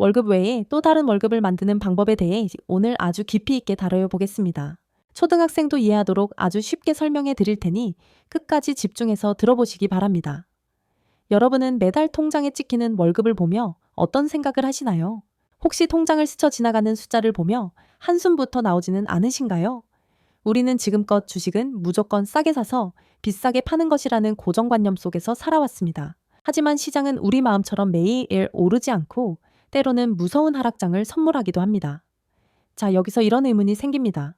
월급 외에 또 다른 월급을 만드는 방법에 대해 오늘 아주 깊이 있게 다뤄 보겠습니다. 초등학생도 이해하도록 아주 쉽게 설명해 드릴 테니 끝까지 집중해서 들어보시기 바랍니다. 여러분은 매달 통장에 찍히는 월급을 보며 어떤 생각을 하시나요? 혹시 통장을 스쳐 지나가는 숫자를 보며 한숨부터 나오지는 않으신가요? 우리는 지금껏 주식은 무조건 싸게 사서 비싸게 파는 것이라는 고정관념 속에서 살아왔습니다. 하지만 시장은 우리 마음처럼 매일 오르지 않고 때로는 무서운 하락장을 선물하기도 합니다. 자, 여기서 이런 의문이 생깁니다.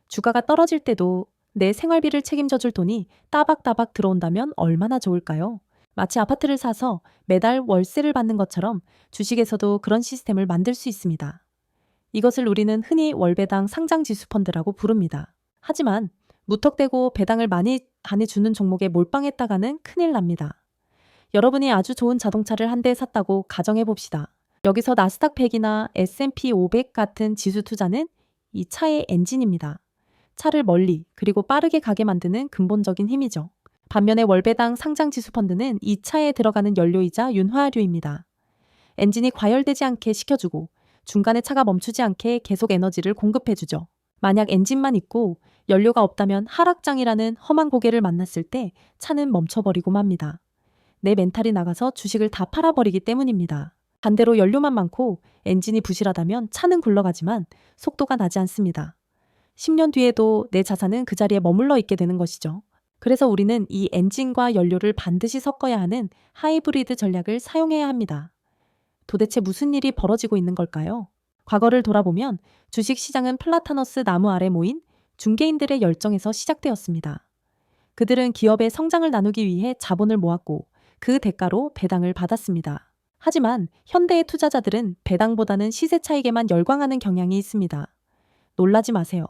주가가 떨어질 때도 내 생활비를 책임져 줄 돈이 따박따박 들어온다면 얼마나 좋을까요? 마치 아파트를 사서 매달 월세를 받는 것처럼 주식에서도 그런 시스템을 만들 수 있습니다. 이것을 우리는 흔히 월배당 상장지수펀드라고 부릅니다. 하지만 무턱대고 배당을 많이 주는 종목에 몰빵했다가는 큰일 납니다. 여러분이 아주 좋은 자동차를 한 대 샀다고 가정해 봅시다. 여기서 나스닥 100이나 S&P 500 같은 지수 투자는 이 차의 엔진입니다. 차를 멀리 그리고 빠르게 가게 만드는 근본적인 힘이죠. 반면에 월배당 상장지수펀드는 이 차에 들어가는 연료이자 윤활유입니다. 엔진이 과열되지 않게 시켜주고 중간에 차가 멈추지 않게 계속 에너지를 공급해주죠. 만약 엔진만 있고 연료가 없다면 하락장이라는 험한 고개를 만났을 때 차는 멈춰버리고 맙니다. 내 멘탈이 나가서 주식을 다 팔아버리기 때문입니다. 반대로 연료만 많고 엔진이 부실하다면 차는 굴러가지만 속도가 나지 않습니다. 10년 뒤에도 내 자산은 그 자리에 머물러 있게 되는 것이죠. 그래서 우리는 이 엔진과 연료를 반드시 섞어야 하는 하이브리드 전략을 사용해야 합니다. 도대체 무슨 일이 벌어지고 있는 걸까요? 과거를 돌아보면 주식시장은 플라타너스 나무 아래 모인 중개인들의 열정에서 시작되었습니다. 그들은 기업의 성장을 나누기 위해 자본을 모았고 그 대가로 배당을 받았습니다. 하지만 현대의 투자자들은 배당보다는 시세 차익에만 열광하는 경향이 있습니다. 놀라지 마세요.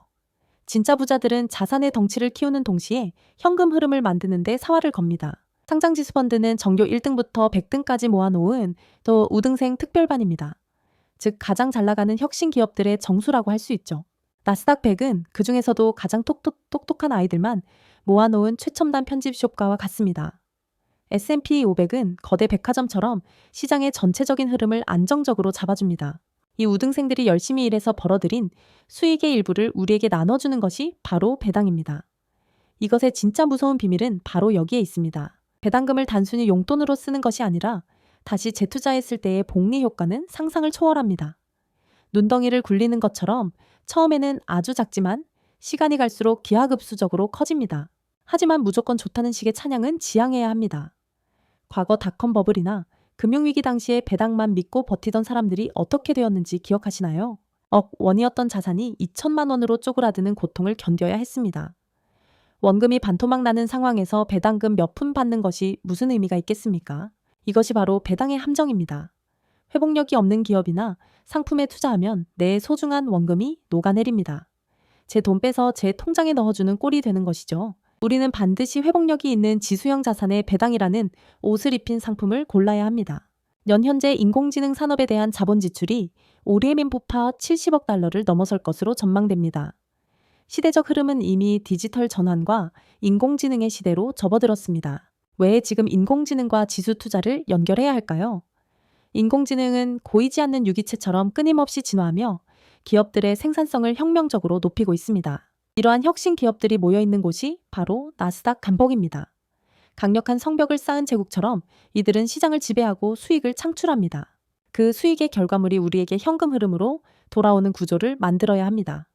진짜 부자들은 자산의 덩치를 키우는 동시에 현금 흐름을 만드는 데 사활을 겁니다. 상장지수 펀드는 정교 1등부터 100등까지 모아놓은 또 우등생 특별반입니다. 즉 가장 잘 나가는 혁신 기업들의 정수라고 할 수 있죠. 나스닥 100은 그 중에서도 가장 똑똑한 아이들만 모아놓은 최첨단 편집숍과와 같습니다. S&P 500은 거대 백화점처럼 시장의 전체적인 흐름을 안정적으로 잡아줍니다. 이 우등생들이 열심히 일해서 벌어들인 수익의 일부를 우리에게 나눠주는 것이 바로 배당입니다. 이것의 진짜 무서운 비밀은 바로 여기에 있습니다. 배당금을 단순히 용돈으로 쓰는 것이 아니라 다시 재투자했을 때의 복리 효과는 상상을 초월합니다. 눈덩이를 굴리는 것처럼 처음에는 아주 작지만 시간이 갈수록 기하급수적으로 커집니다. 하지만 무조건 좋다는 식의 찬양은 지양해야 합니다. 과거 닷컴 버블이나 금융위기 당시에 배당만 믿고 버티던 사람들이 어떻게 되었는지 기억하시나요? 억 원이었던 자산이 2천만 원으로 쪼그라드는 고통을 견뎌야 했습니다. 원금이 반토막 나는 상황에서 배당금 몇 푼 받는 것이 무슨 의미가 있겠습니까? 이것이 바로 배당의 함정입니다. 회복력이 없는 기업이나 상품에 투자하면 내 소중한 원금이 녹아내립니다. 제 돈 빼서 제 통장에 넣어주는 꼴이 되는 것이죠. 우리는 반드시 회복력이 있는 지수형 자산의 배당이라는 옷을 입힌 상품을 골라야 합니다. 현재 인공지능 산업에 대한 자본 지출이 올해 민부파 70억 달러를 넘어설 것으로 전망됩니다. 시대적 흐름은 이미 디지털 전환과 인공지능의 시대로 접어들었습니다. 왜 지금 인공지능과 지수 투자를 연결해야 할까요? 인공지능은 고이지 않는 유기체처럼 끊임없이 진화하며 기업들의 생산성을 혁명적으로 높이고 있습니다. 이러한 혁신 기업들이 모여있는 곳이 바로 나스닥 간폭입니다. 강력한 성벽을 쌓은 제국처럼 이들은 시장을 지배하고 수익을 창출합니다. 그 수익의 결과물이 우리에게 현금 흐름으로 돌아오는 구조를 만들어야 합니다.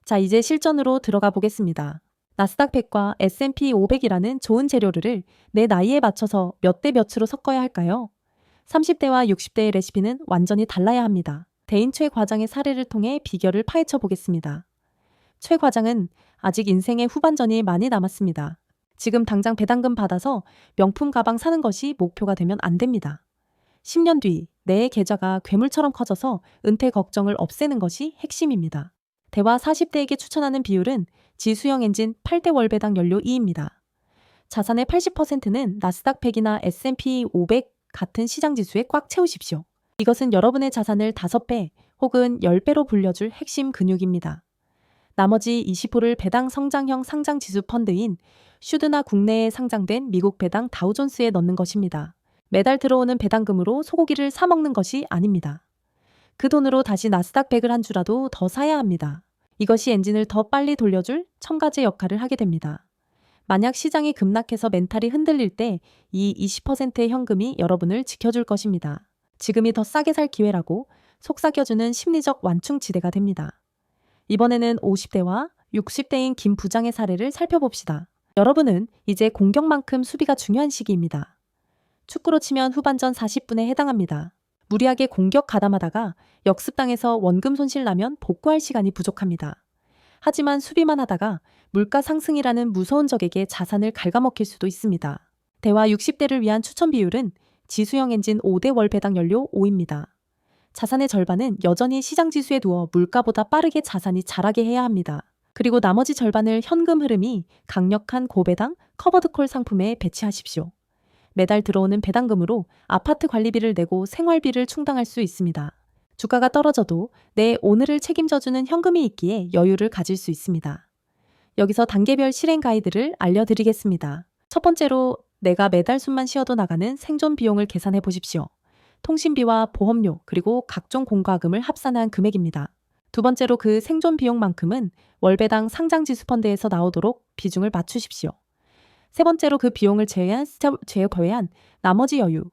자, 이제 실전으로 들어가 보겠습니다. 나스닥 100과 S&P 500이라는 좋은 재료를 내 나이에 맞춰서 몇 대 몇으로 섞어야 할까요? 30대와 60대의 레시피는 완전히 달라야 합니다. 대인 최 과장의 사례를 통해 비결을 파헤쳐 보겠습니다. 최 과장은 아직 인생의 후반전이 많이 남았습니다. 지금 당장 배당금 받아서 명품 가방 사는 것이 목표가 되면 안 됩니다. 10년 뒤 내 계좌가 괴물처럼 커져서 은퇴 걱정을 없애는 것이 핵심입니다. 대화 40대에게 추천하는 비율은 지수형 엔진 8대 월배당 연료 2입니다. 자산의 80%는 나스닥 100이나 S&P 500 같은 시장 지수에 꽉 채우십시오. 이것은 여러분의 자산을 5배 혹은 10배로 불려줄 핵심 근육입니다. 나머지 20%를 배당 성장형 상장 지수 펀드인 슈드나 국내에 상장된 미국 배당 다우존스에 넣는 것입니다. 매달 들어오는 배당금으로 소고기를 사 먹는 것이 아닙니다. 그 돈으로 다시 나스닥 100을 한 주라도 더 사야 합니다. 이것이 엔진을 더 빨리 돌려줄 첨가제 역할을 하게 됩니다. 만약 시장이 급락해서 멘탈이 흔들릴 때 이 20%의 현금이 여러분을 지켜줄 것입니다. 지금이 더 싸게 살 기회라고 속삭여주는 심리적 완충지대가 됩니다. 이번에는 50대와 60대인 김 부장의 사례를 살펴봅시다. 여러분은 이제 공격만큼 수비가 중요한 시기입니다. 축구로 치면 후반전 40분에 해당합니다. 무리하게 공격 가담하다가 역습당해서 원금 손실 나면 복구할 시간이 부족합니다. 하지만 수비만 하다가 물가 상승이라는 무서운 적에게 자산을 갉아먹힐 수도 있습니다. 대화 60대를 위한 추천 비율은 지수형 엔진 5대 월 배당 연료 5입니다. 자산의 절반은 여전히 시장 지수에 두어 물가보다 빠르게 자산이 자라게 해야 합니다. 그리고 나머지 절반을 현금 흐름이 강력한 고배당 커버드콜 상품에 배치하십시오. 매달 들어오는 배당금으로 아파트 관리비를 내고 생활비를 충당할 수 있습니다. 주가가 떨어져도 내 오늘을 책임져주는 현금이 있기에 여유를 가질 수 있습니다. 여기서 단계별 실행 가이드를 알려드리겠습니다. 첫 번째로 내가 매달 숨만 쉬어도 나가는 생존 비용을 계산해 보십시오. 통신비와 보험료 그리고 각종 공과금을 합산한 금액입니다. 두 번째로 그 생존 비용만큼은 월배당 상장지수 펀드에서 나오도록 비중을 맞추십시오. 세 번째로 그 비용을 제외한 나머지 여유,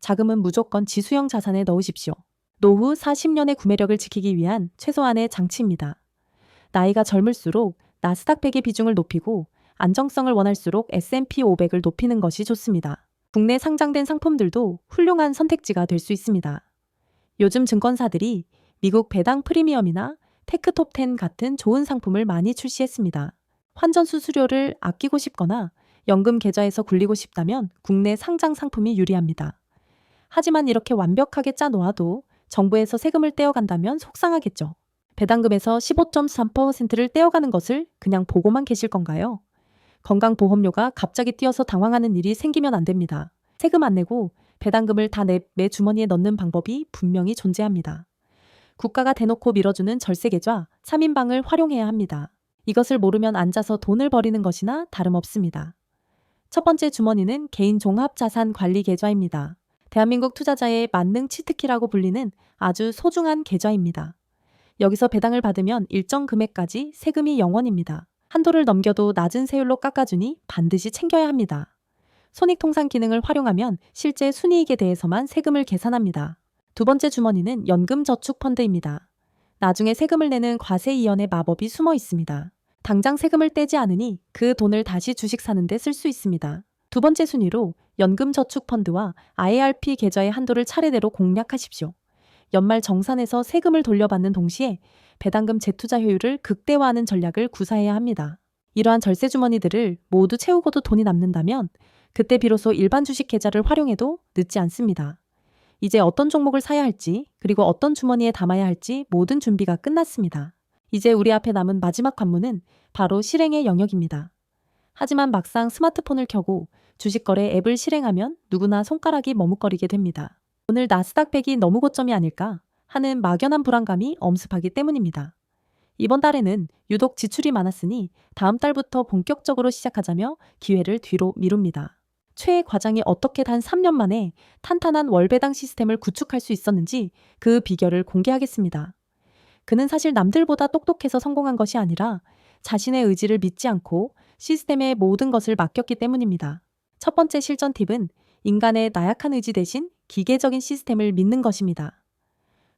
자금은 무조건 지수형 자산에 넣으십시오. 노후 40년의 구매력을 지키기 위한 최소한의 장치입니다. 나이가 젊을수록 나스닥 100의 비중을 높이고 안정성을 원할수록 S&P 500을 높이는 것이 좋습니다. 국내 상장된 상품들도 훌륭한 선택지가 될 수 있습니다. 요즘 증권사들이 미국 배당 프리미엄이나 테크톱10 같은 좋은 상품을 많이 출시했습니다. 환전 수수료를 아끼고 싶거나 연금 계좌에서 굴리고 싶다면 국내 상장 상품이 유리합니다. 하지만 이렇게 완벽하게 짜놓아도 정부에서 세금을 떼어간다면 속상하겠죠. 배당금에서 15.3%를 떼어가는 것을 그냥 보고만 계실 건가요? 건강보험료가 갑자기 뛰어서 당황하는 일이 생기면 안 됩니다. 세금 안 내고 배당금을 다 내 주머니에 넣는 방법이 분명히 존재합니다. 국가가 대놓고 밀어주는 절세계좌 3인방을 활용해야 합니다. 이것을 모르면 앉아서 돈을 버리는 것이나 다름없습니다. 첫 번째 주머니는 개인 종합자산관리계좌입니다. 대한민국 투자자의 만능 치트키라고 불리는 아주 소중한 계좌입니다. 여기서 배당을 받으면 일정 금액까지 세금이 0원입니다. 한도를 넘겨도 낮은 세율로 깎아주니 반드시 챙겨야 합니다. 손익통산 기능을 활용하면 실제 순이익에 대해서만 세금을 계산합니다. 두 번째 주머니는 연금저축펀드입니다. 나중에 세금을 내는 과세이연의 마법이 숨어 있습니다. 당장 세금을 떼지 않으니 그 돈을 다시 주식 사는 데 쓸 수 있습니다. 두 번째 순위로 연금저축펀드와 IRP 계좌의 한도를 차례대로 공략하십시오. 연말 정산에서 세금을 돌려받는 동시에 배당금 재투자 효율을 극대화하는 전략을 구사해야 합니다. 이러한 절세 주머니들을 모두 채우고도 돈이 남는다면 그때 비로소 일반 주식 계좌를 활용해도 늦지 않습니다. 이제 어떤 종목을 사야 할지 그리고 어떤 주머니에 담아야 할지 모든 준비가 끝났습니다. 이제 우리 앞에 남은 마지막 관문은 바로 실행의 영역입니다. 하지만 막상 스마트폰을 켜고 주식거래 앱을 실행하면 누구나 손가락이 머뭇거리게 됩니다. 오늘 나스닥 100이 너무 고점이 아닐까 하는 막연한 불안감이 엄습하기 때문입니다. 이번 달에는 유독 지출이 많았으니 다음 달부터 본격적으로 시작하자며 기회를 뒤로 미룹니다. 최 과장이 어떻게 단 3년 만에 탄탄한 월배당 시스템을 구축할 수 있었는지 그 비결을 공개하겠습니다. 그는 사실 남들보다 똑똑해서 성공한 것이 아니라 자신의 의지를 믿지 않고 시스템에 모든 것을 맡겼기 때문입니다. 첫 번째 실전 팁은 인간의 나약한 의지 대신 기계적인 시스템을 믿는 것입니다.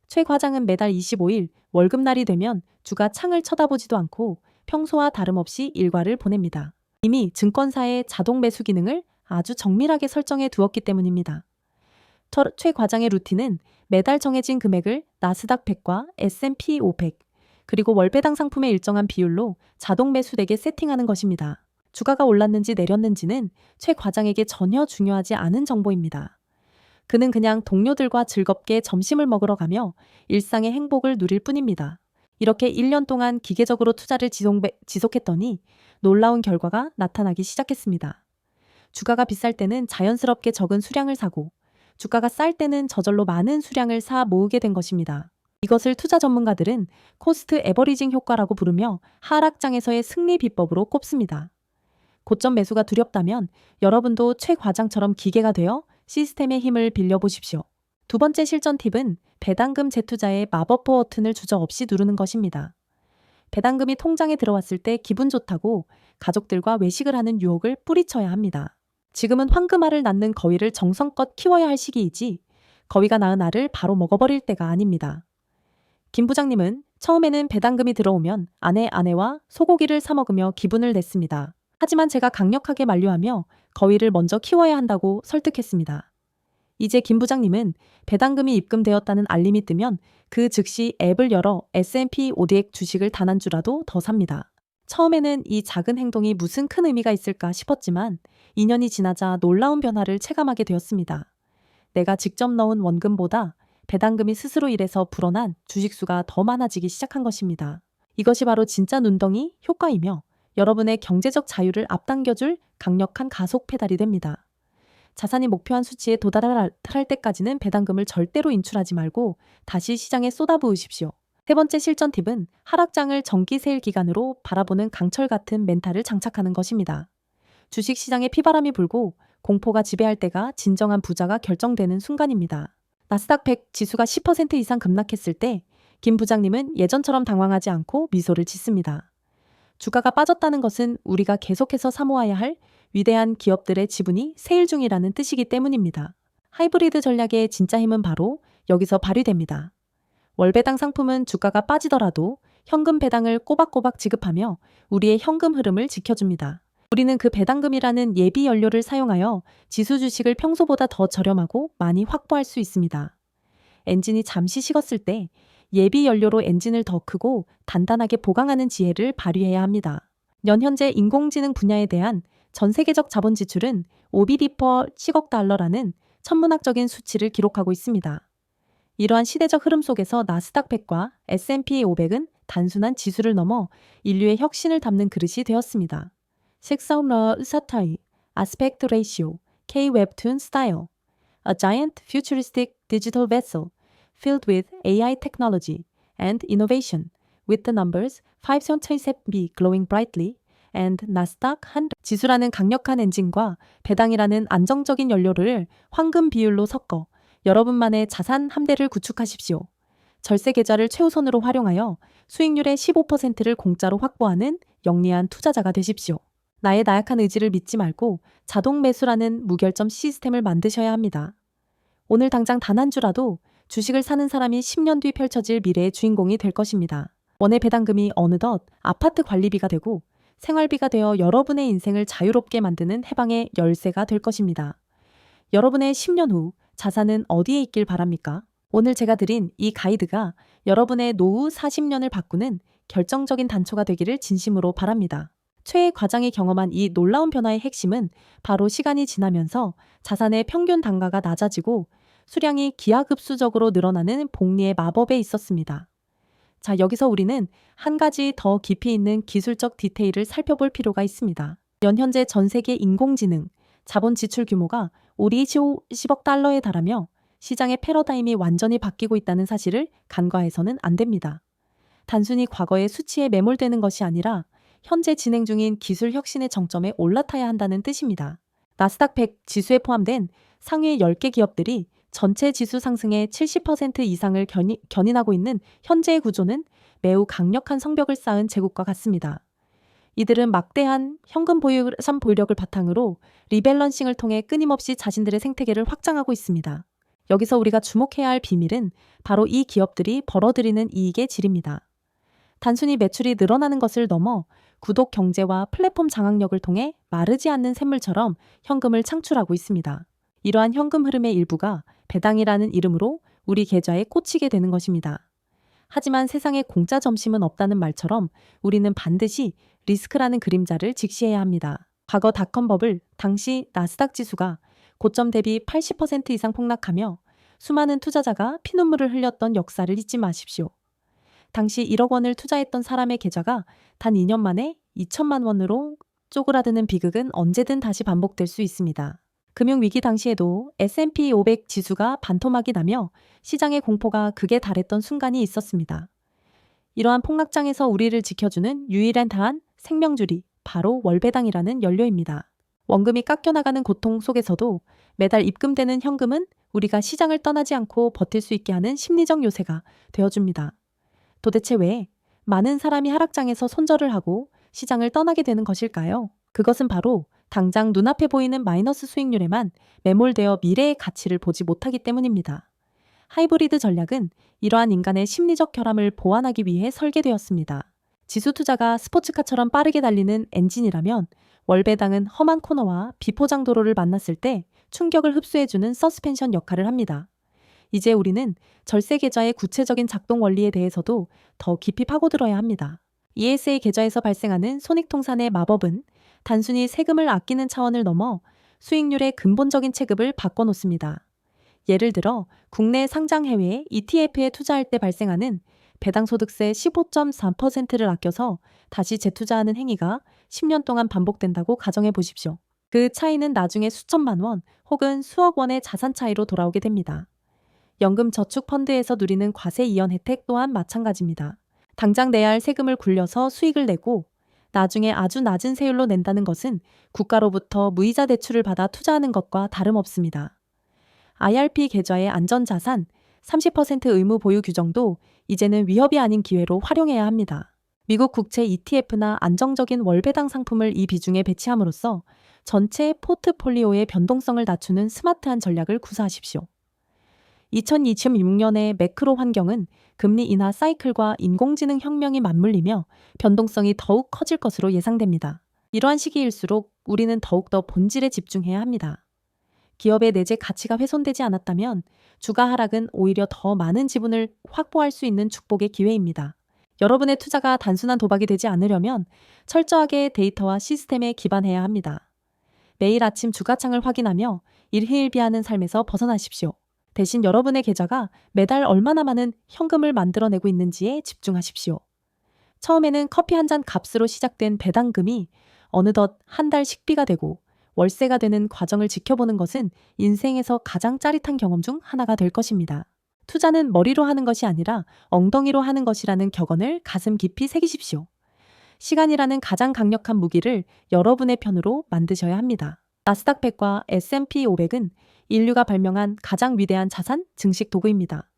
최 과장은 매달 25일 월급날이 되면 주가 창을 쳐다보지도 않고 평소와 다름없이 일과를 보냅니다. 이미 증권사의 자동 매수 기능을 아주 정밀하게 설정해 두었기 때문입니다. 최 과장의 루틴은 매달 정해진 금액을 나스닥 100과 S&P 500 그리고 월배당 상품의 일정한 비율로 자동 매수되게 세팅하는 것입니다. 주가가 올랐는지 내렸는지는 최 과장에게 전혀 중요하지 않은 정보입니다. 그는 그냥 동료들과 즐겁게 점심을 먹으러 가며 일상의 행복을 누릴 뿐입니다. 이렇게 1년 동안 기계적으로 투자를 지속했더니 놀라운 결과가 나타나기 시작했습니다. 주가가 비쌀 때는 자연스럽게 적은 수량을 사고 주가가 쌀 때는 저절로 많은 수량을 사 모으게 된 것입니다. 이것을 투자 전문가들은 코스트 에버리징 효과라고 부르며 하락장에서의 승리 비법으로 꼽습니다. 고점 매수가 두렵다면 여러분도 최 과장처럼 기계가 되어 시스템의 힘을 빌려보십시오. 두 번째 실전 팁은 배당금 재투자의 마법 버튼을 주저없이 누르는 것입니다. 배당금이 통장에 들어왔을 때 기분 좋다고 가족들과 외식을 하는 유혹을 뿌리쳐야 합니다. 지금은 황금알을 낳는 거위를 정성껏 키워야 할 시기이지 거위가 낳은 알을 바로 먹어버릴 때가 아닙니다. 김 부장님은 처음에는 배당금이 들어오면 아내와 소고기를 사 먹으며 기분을 냈습니다. 하지만 제가 강력하게 만류하며 거위를 먼저 키워야 한다고 설득했습니다. 이제 김 부장님은 배당금이 입금되었다는 알림이 뜨면 그 즉시 앱을 열어 S&P 500 주식을 단 한 주라도 더 삽니다. 처음에는 이 작은 행동이 무슨 큰 의미가 있을까 싶었지만 2년이 지나자 놀라운 변화를 체감하게 되었습니다. 내가 직접 넣은 원금보다 배당금이 스스로 일해서 불어난 주식수가 더 많아지기 시작한 것입니다. 이것이 바로 진짜 눈덩이 효과이며 여러분의 경제적 자유를 앞당겨줄 강력한 가속 페달이 됩니다. 자산이 목표한 수치에 도달할 때까지는 배당금을 절대로 인출하지 말고 다시 시장에 쏟아부으십시오. 세 번째 실전 팁은 하락장을 정기 세일 기간으로 바라보는 강철 같은 멘탈을 장착하는 것입니다. 주식시장에 피바람이 불고 공포가 지배할 때가 진정한 부자가 결정되는 순간입니다. 나스닥 100 지수가 10% 이상 급락했을 때 김 부장님은 예전처럼 당황하지 않고 미소를 짓습니다. 주가가 빠졌다는 것은 우리가 계속해서 사모아야 할 위대한 기업들의 지분이 세일 중이라는 뜻이기 때문입니다. 하이브리드 전략의 진짜 힘은 바로 여기서 발휘됩니다. 월배당 상품은 주가가 빠지더라도 현금 배당을 꼬박꼬박 지급하며 우리의 현금 흐름을 지켜줍니다. 우리는 그 배당금이라는 예비 연료를 사용하여 지수 주식을 평소보다 더 저렴하고 많이 확보할 수 있습니다. 엔진이 잠시 식었을 때 예비 연료로 엔진을 더 크고 단단하게 보강하는 지혜를 발휘해야 합니다. 현재 인공지능 분야에 대한 전 세계적 자본 지출은 5비리퍼 10억 달러라는 천문학적인 수치를 기록하고 있습니다. 이러한 시대적 흐름 속에서 나스닥 100과 S&P 500은 단순한 지수를 넘어 인류의 혁신을 담는 그릇이 되었습니다. 식사움러 의사타이, 아스펙트 레이시오, K-웹툰 스타일, A giant futuristic digital vessel filled with AI technology and innovation with the numbers 5027B glowing brightly and 나스닥 100 지수라는 강력한 엔진과 배당이라는 안정적인 연료를 황금 비율로 섞어 여러분만의 자산 함대를 구축하십시오. 절세 계좌를 최우선으로 활용하여 수익률의 15%를 공짜로 확보하는 영리한 투자자가 되십시오. 나의 나약한 의지를 믿지 말고 자동 매수라는 무결점 시스템을 만드셔야 합니다. 오늘 당장 단 한 주라도 주식을 사는 사람이 10년 뒤 펼쳐질 미래의 주인공이 될 것입니다. 원의 배당금이 어느덧 아파트 관리비가 되고 생활비가 되어 여러분의 인생을 자유롭게 만드는 해방의 열쇠가 될 것입니다. 여러분의 10년 후 자산은 어디에 있길 바랍니까? 오늘 제가 드린 이 가이드가 여러분의 노후 40년을 바꾸는 결정적인 단초가 되기를 진심으로 바랍니다. 최애 과장이 경험한 이 놀라운 변화의 핵심은 바로 시간이 지나면서 자산의 평균 단가가 낮아지고 수량이 기하급수적으로 늘어나는 복리의 마법에 있었습니다. 자, 여기서 우리는 한 가지 더 깊이 있는 기술적 디테일을 살펴볼 필요가 있습니다. 현재 전 세계 인공지능, 자본 지출 규모가 10억 달러에 달하며 시장의 패러다임이 완전히 바뀌고 있다는 사실을 간과해서는 안 됩니다. 단순히 과거의 수치에 매몰되는 것이 아니라 현재 진행 중인 기술 혁신의 정점에 올라타야 한다는 뜻입니다. 나스닥 100 지수에 포함된 상위 10개 기업들이 전체 지수 상승의 70% 이상을 견인하고 있는 현재의 구조는 매우 강력한 성벽을 쌓은 제국과 같습니다. 이들은 막대한 현금 보유산 보유력을 바탕으로 리밸런싱을 통해 끊임없이 자신들의 생태계를 확장하고 있습니다. 여기서 우리가 주목해야 할 비밀은 바로 이 기업들이 벌어들이는 이익의 질입니다. 단순히 매출이 늘어나는 것을 넘어 구독 경제와 플랫폼 장악력을 통해 마르지 않는 샘물처럼 현금을 창출하고 있습니다. 이러한 현금 흐름의 일부가 배당이라는 이름으로 우리 계좌에 꽂히게 되는 것입니다. 하지만 세상에 공짜 점심은 없다는 말처럼 우리는 반드시 리스크라는 그림자를 직시해야 합니다. 과거 닷컴 버블 당시 나스닥 지수가 고점 대비 80% 이상 폭락하며 수많은 투자자가 피눈물을 흘렸던 역사를 잊지 마십시오. 당시 1억 원을 투자했던 사람의 계좌가 단 2년 만에 2천만 원으로 쪼그라드는 비극은 언제든 다시 반복될 수 있습니다. 금융위기 당시에도 S&P 500 지수가 반토막이 나며 시장의 공포가 극에 달했던 순간이 있었습니다. 이러한 폭락장에서 우리를 지켜주는 유일한 생명줄이 바로 월배당이라는 연료입니다. 원금이 깎여나가는 고통 속에서도 매달 입금되는 현금은 우리가 시장을 떠나지 않고 버틸 수 있게 하는 심리적 요새가 되어줍니다. 도대체 왜 많은 사람이 하락장에서 손절을 하고 시장을 떠나게 되는 것일까요? 그것은 바로 당장 눈앞에 보이는 마이너스 수익률에만 매몰되어 미래의 가치를 보지 못하기 때문입니다. 하이브리드 전략은 이러한 인간의 심리적 결함을 보완하기 위해 설계되었습니다. 지수 투자가 스포츠카처럼 빠르게 달리는 엔진이라면 월배당은 험한 코너와 비포장 도로를 만났을 때 충격을 흡수해주는 서스펜션 역할을 합니다. 이제 우리는 절세 계좌의 구체적인 작동 원리에 대해서도 더 깊이 파고들어야 합니다. ESA 계좌에서 발생하는 손익통산의 마법은 단순히 세금을 아끼는 차원을 넘어 수익률의 근본적인 체급을 바꿔놓습니다. 예를 들어 국내 상장 해외 ETF에 투자할 때 발생하는 배당소득세 15.4%를 아껴서 다시 재투자하는 행위가 10년 동안 반복된다고 가정해 보십시오. 그 차이는 나중에 수천만 원 혹은 수억 원의 자산 차이로 돌아오게 됩니다. 연금저축펀드에서 누리는 과세 이연 혜택 또한 마찬가지입니다. 당장 내야 할 세금을 굴려서 수익을 내고 나중에 아주 낮은 세율로 낸다는 것은 국가로부터 무이자 대출을 받아 투자하는 것과 다름없습니다. IRP 계좌의 안전자산 30% 의무 보유 규정도 이제는 위협이 아닌 기회로 활용해야 합니다. 미국 국채 ETF나 안정적인 월배당 상품을 이 비중에 배치함으로써 전체 포트폴리오의 변동성을 낮추는 스마트한 전략을 구사하십시오. 2026년의 매크로 환경은 금리 인하 사이클과 인공지능 혁명이 맞물리며 변동성이 더욱 커질 것으로 예상됩니다. 이러한 시기일수록 우리는 더욱더 본질에 집중해야 합니다. 기업의 내재 가치가 훼손되지 않았다면 주가 하락은 오히려 더 많은 지분을 확보할 수 있는 축복의 기회입니다. 여러분의 투자가 단순한 도박이 되지 않으려면 철저하게 데이터와 시스템에 기반해야 합니다. 매일 아침 주가창을 확인하며 일희일비하는 삶에서 벗어나십시오. 대신 여러분의 계좌가 매달 얼마나 많은 현금을 만들어내고 있는지에 집중하십시오. 처음에는 커피 한 잔 값으로 시작된 배당금이 어느덧 한 달 식비가 되고 월세가 되는 과정을 지켜보는 것은 인생에서 가장 짜릿한 경험 중 하나가 될 것입니다. 투자는 머리로 하는 것이 아니라 엉덩이로 하는 것이라는 격언을 가슴 깊이 새기십시오. 시간이라는 가장 강력한 무기를 여러분의 편으로 만드셔야 합니다. 나스닥 100과 S&P 500은 인류가 발명한 가장 위대한 자산 증식 도구입니다.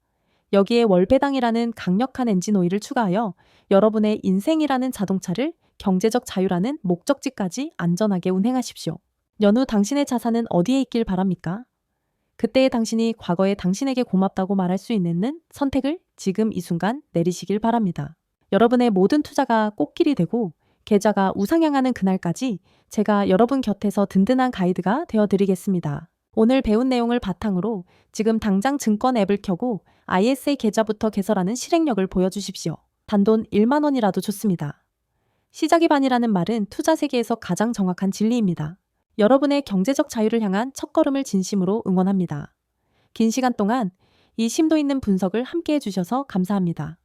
여기에 월배당이라는 강력한 엔진 오일을 추가하여 여러분의 인생이라는 자동차를 경제적 자유라는 목적지까지 안전하게 운행하십시오. 연후 당신의 자산은 어디에 있길 바랍니까? 그때의 당신이 과거의 당신에게 고맙다고 말할 수 있는 선택을 지금 이 순간 내리시길 바랍니다. 여러분의 모든 투자가 꽃길이 되고 계좌가 우상향하는 그날까지 제가 여러분 곁에서 든든한 가이드가 되어드리겠습니다. 오늘 배운 내용을 바탕으로 지금 당장 증권 앱을 켜고 ISA 계좌부터 개설하는 실행력을 보여주십시오. 단돈 1만 원이라도 좋습니다. 시작이 반이라는 말은 투자 세계에서 가장 정확한 진리입니다. 여러분의 경제적 자유를 향한 첫걸음을 진심으로 응원합니다. 긴 시간 동안 이 심도 있는 분석을 함께 해주셔서 감사합니다.